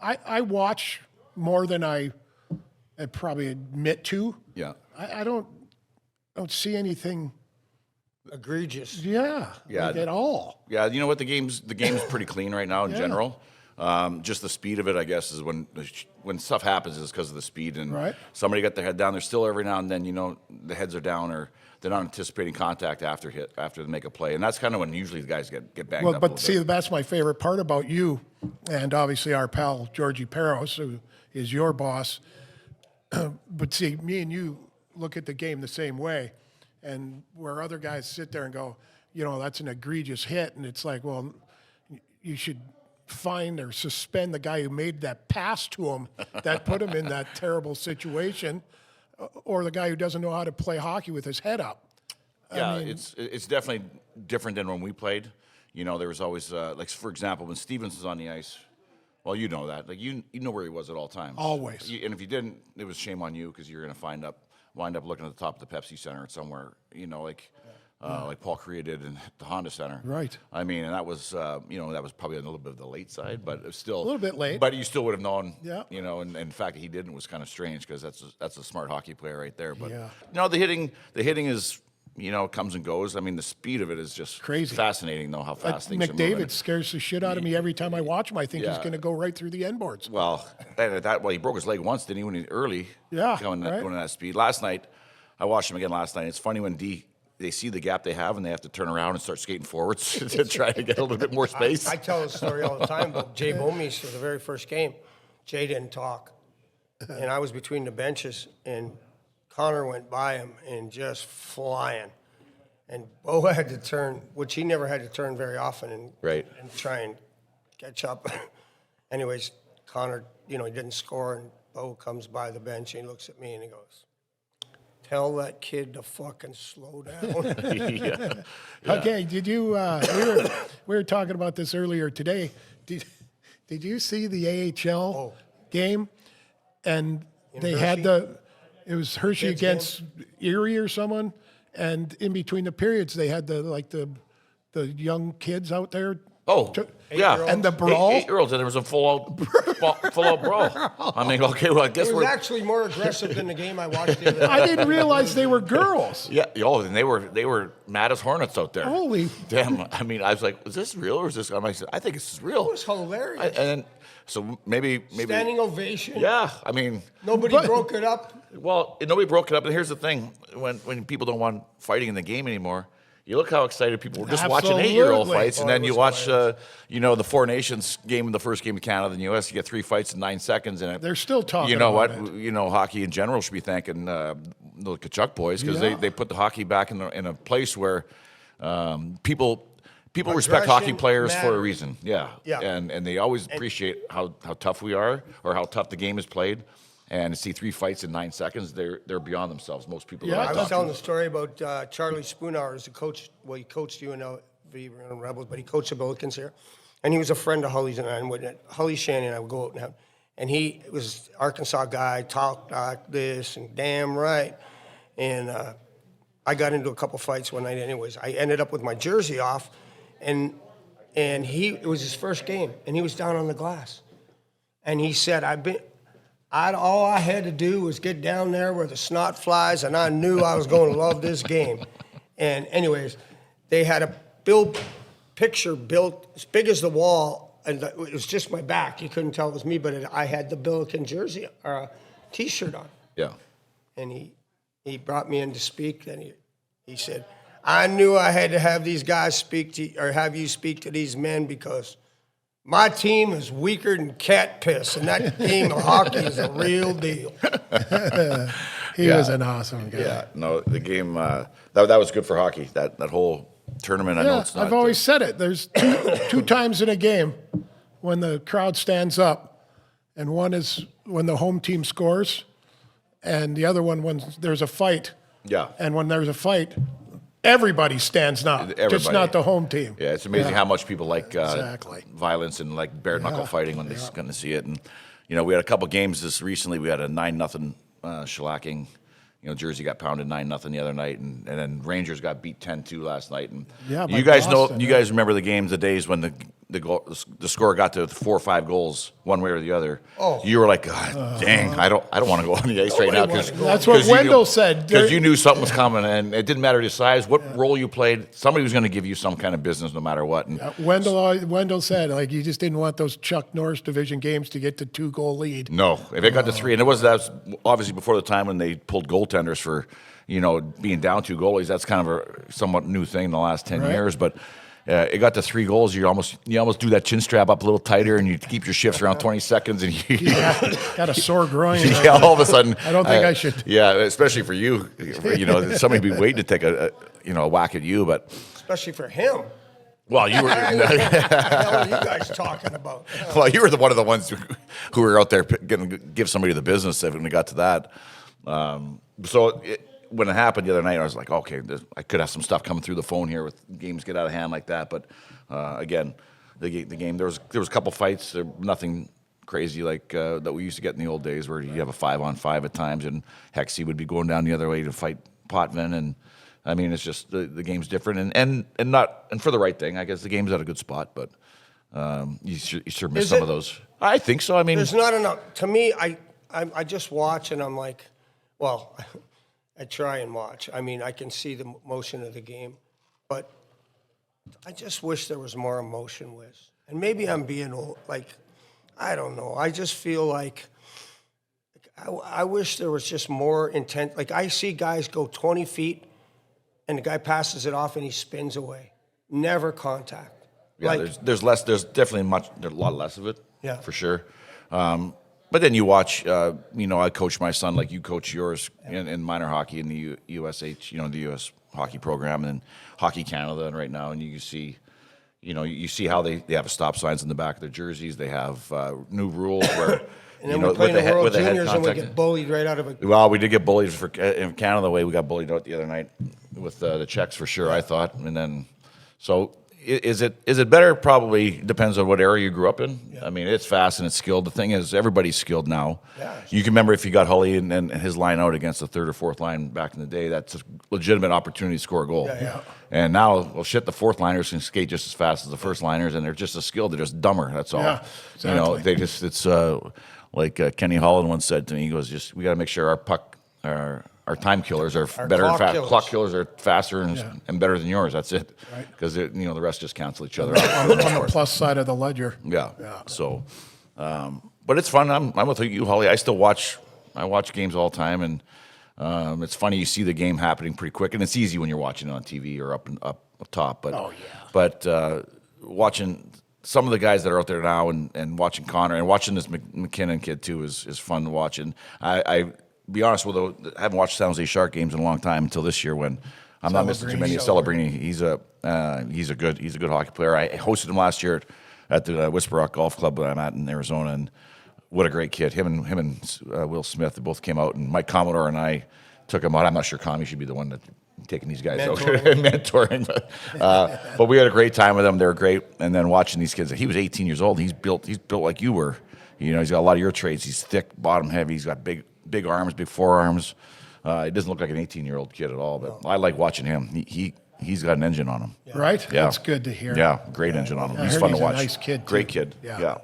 I watch more than I probably admit to. Yeah. I don't see anything egregious. Yeah. Like at all. Yeah, you know what? The game's pretty clean right now in general. Just the speed of it, I guess, is when stuff happens is because of the speed. And somebody got their head down. They're still every now and then, the heads are down or they're not anticipating contact after they make a play. And that's kind of when usually the guys get banged up. But see, that's my favorite part about you and obviously our pal, Georgie Peros, who is your boss. But see, me and you look at the game the same way. And where other guys sit there and go, that's an egregious hit. And it's like, well, you should fine or suspend the guy who made that pass to him that put him in that terrible situation, or the guy who doesn't know how to play hockey with his head up. Yeah, I mean, it's definitely different than when we played. There was always, like, for example, when Stevens was on the ice, well, you know that. Like, you know where he was at all times. Always. And if you didn't, it was shame on you because you're going to wind up looking at the top of the Pepsi Center somewhere, like Paul Correa did in the Honda Center. Right. I mean, and that was, that was probably a little bit of the late side, but it was still a little bit late. But you still would have known. Yeah. And the fact that he didn't was kind of strange because that's a smart hockey player right there. But yeah. The hitting is, comes and goes. I mean, the speed of it is just crazy. Fascinating, though, how fast things are moving. McDavid scares the shit out of me every time I watch him. I think he's going to go right through the end boards. Well, he broke his leg once, didn't he? When he early. Yeah. Going at that speed. Last night, I watched him again last night. It's funny when they see the gap they have and they have to turn around and start skating forwards to try to get a little bit more space. I tell a story all the time about Jay Bomies for the very first game. Jay didn't talk, and I was between the benches, and Connor went by him and just flying. And Bo had to turn, which he never had to turn very often, and try and catch up. Anyways, Connor, he didn't score, and Bo comes by the bench, and he looks at me, and he goes, "Tell that kid to fucking slow down." Yeah. Okay, did you, we were talking about this earlier today. Did you see the AHL game? And they had it was Hershey against Erie or someone. And in between the periods, they had the young kids out there. Oh, yeah. And the brawl. 8-year-olds, and there was a full-out brawl. I mean, okay, well, I guess it was actually more aggressive than the game I watched the other day. I didn't realize they were girls. Yeah, and they were mad as hornets out there. Holy. Damn, I mean, I was like, is this real or is this? I think it's real. It was hilarious. And then, so maybe. Standing ovation. Yeah, I mean. Nobody broke it up. Well, nobody broke it up. And here's the thing. When people don't want fighting in the game anymore, you look how excited people were just watching 8-year-old fights, and then you watch, the Four Nations game, the first game of Canada and the U.S. You get 3 fights in 9 seconds, and they're still talking. You know about what? It. Hockey in general should be thanking the Kachuk boys because they put the hockey back in a place where people respect hockey players for a reason. Yeah. And they always appreciate how tough we are or how tough the game is played. And to see 3 fights in 9 seconds, they're beyond themselves. Most people. Yeah, I was telling the story about Charlie Spoonhour as a coach. Well, he coached UNLV Rebels, but he coached the Billikens here, and he was a friend of Hully's and I. Hully Shannon and I would go out and have, and he was Arkansas guy, talked like this, and damn right. And I got into a couple fights one night. Anyways, I ended up with my jersey off, and it was his first game, and he was down on the glass, and he said, all I had to do was get down there where the snot flies, and I knew I was going to love this game. And anyways, they had a picture built as big as the wall, and it was just my back. You couldn't tell it was me, but I had the Billiken jersey or T-shirt on. Yeah. And he brought me in to speak, and he said, "I knew I had to have these guys have you speak to these men because my team is weaker than cat piss, and that game of hockey is a real deal." He was an awesome guy. Yeah, no, the game, that was good for hockey, that whole tournament. I know it's not. I've always said it. There's two times in a game when the crowd stands up, and one is when the home team scores, and the other one when there's a fight. Yeah. And when there's a fight, everybody stands up, just not the home team. Yeah, it's amazing how much people like exactly. violence and like bare knuckle fighting when they're going to see it. And we had a couple games recently. We had a 9-0 shellacking. Jersey got pounded 9-0 the other night, and then Rangers got beat 10-2 last night. And you guys Boston, you guys remember the games, the days when the score got to 4 or 5 goals one way or the other, Oh. you were like, God, dang, I don't want to go on the ice right now because That's what Wendell said. because you knew something was coming, and it didn't matter your size, what role you played. Somebody was going to give you some kind of business no matter what. And Wendell said, like, you just didn't want those Chuck Norris division games to get to 2-goal lead. no, if it got to 3, and that was obviously before the time when they pulled goaltenders for being down 2 goalies. That's kind of a somewhat new thing in the last 10 years, but. It got to 3 goals. You almost do that chin strap up a little tighter, and you keep your shifts around 20 seconds. And Got a sore groin. yeah, all of a sudden, I don't think I should. Yeah, especially for you. Somebody be waiting to take a whack at you, but Especially for him. well, you were. What the hell are you guys talking about? Well, you were one of the ones who were out there give somebody the business when we got to that. When it happened the other night, I was like, okay, I could have some stuff coming through the phone here with games get out of hand like that. But again, the game there was a couple fights, nothing crazy like that we used to get in the old days, where you have a 5-on-5 at times, and Hexie would be going down the other way to fight Potvin, and I mean, it's just the game's different, and for the right thing. I guess the game's at a good spot, but you sure miss some of those. I think so. I mean, There's not enough. To me, I just watch and I'm like, well, I try and watch. I mean, I can see the motion of the game, but I just wish there was more emotion with. And maybe I'm being old, like, I don't know. I just feel like I wish there was just more intent. Like, I see guys go 20 feet and the guy passes it off and he spins away. Never contact. yeah, Like, there's less. There's definitely a lot less of it. Yeah. for sure. But then you watch, I coach my son like you coach yours in minor hockey in the USH, the U.S. hockey program, and Hockey Canada, and right now, and you see, you see how they have stop signs in the back of their jerseys. They have new rules where, and then we play in the World Juniors and we contact. get bullied right out of it. Well, we did get bullied in Canada the way we got bullied out the other night with the Czechs for sure. I thought, and then so. Is it better? Probably depends on what area you grew up in. Yeah. I mean, it's fast and it's skilled. The thing is, everybody's skilled now. Yeah. You can remember if you got Hully and his line out against the 3rd or 4th line back in the day, that's a legitimate opportunity to score a goal. Yeah. And now, well, shit, the 4th liners can skate just as fast as the 1st liners, and they're just as skilled. They're just dumber. That's all. Yeah, exactly. It's like Kenny Holland once said to me. He goes, we got to make sure our time killers are better and faster. Clock killers are faster and better than yours. That's it. Because the rest just cancel each other out. On the plus side of the ledger. Yeah. So, but it's fun. I'm with you, Holly. I still watch games all the time, and it's funny. You see the game happening pretty quick, and it's easy when you're watching it on TV or up top. But watching some of the guys that are out there now, and watching Connor and watching this McKinnon kid too is fun to watch. And I be honest with you, I haven't watched San Jose Shark games in a long time until this year when I'm not missing too many. Celebrini, he's a good hockey player. I hosted him last year at the Whisper Rock Golf Club that I'm at in Arizona, and what a great kid. Him and Will Smith both came out, and Mike Commodore and I took him out. I'm not sure Commie should be the one taking these guys out mentoring, but we had a great time with them. They were great, and then watching these kids. He was 18 years old. He's built like you were. He's got a lot of your traits. He's thick, bottom heavy. He's got big arms, big forearms. He doesn't look like an 18-year-old kid at all, but I like watching him. He's got an engine on him. Right? Yeah. That's good to hear. Yeah, great engine on him. I He's heard fun he's to watch. A nice kid, too. Great kid. Yeah.